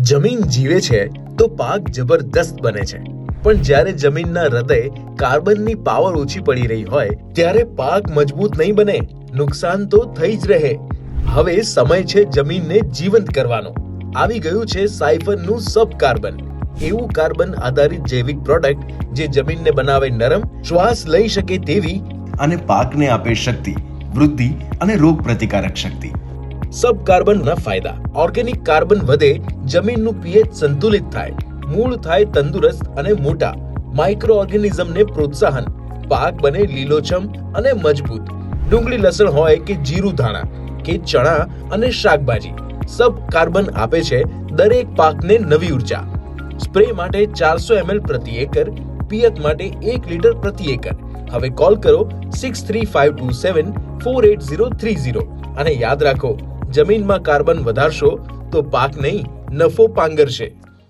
જમીન જીવે છે તો પાક જબરદસ્ત બને છે, પણ જ્યારે જમીનના હૃદય કાર્બનની પાવર ઓછી પડી રહી હોય ત્યારે પાક મજબૂત નહીં બને, નુકસાન તો થઈ જ રહે. હવે સમય છે જમીનને જીવંત કરવાનો. આવી ગયું છે સાયફરનું સબ કાર્બન, એવું કાર્બન આધારિત જૈવિક પ્રોડક્ટ જે જમીનને બનાવે નરમ, શ્વાસ લઈ શકે તેવી અને પાકને આપે શક્તિ, વૃદ્ધિ અને રોગ પ્રતિકારક શક્તિ. સબ કાર્બનના ફાયદા: ઓર્ગેનિક કાર્બન વધે, જમીનનું પીએચ સંતુલિત થાય, મૂળ થાય તંદુરસ્ત અને મોટા, માઇક્રો ઓર્ગેનિઝમને પ્રોત્સાહન, પાક બને લીલોછમ અને મજબૂત. ડુંગળી લસણ હોય કે જીરું ધાણા કે ચણા અને શાકભાજી, સબ કાર્બન આપે છે દરેક પાકને નવી ઉર્જા. સ્પ્રે માટે 400 ml પ્રતિ એકર, પિયત માટે 1 લીટર પ્રતિ એકર. હવે કોલ કરો 6352748030 અને યાદ રાખો, જમીનમાં કાર્બન વધારશો તો પાક નહીં, નફો પાંગરશે.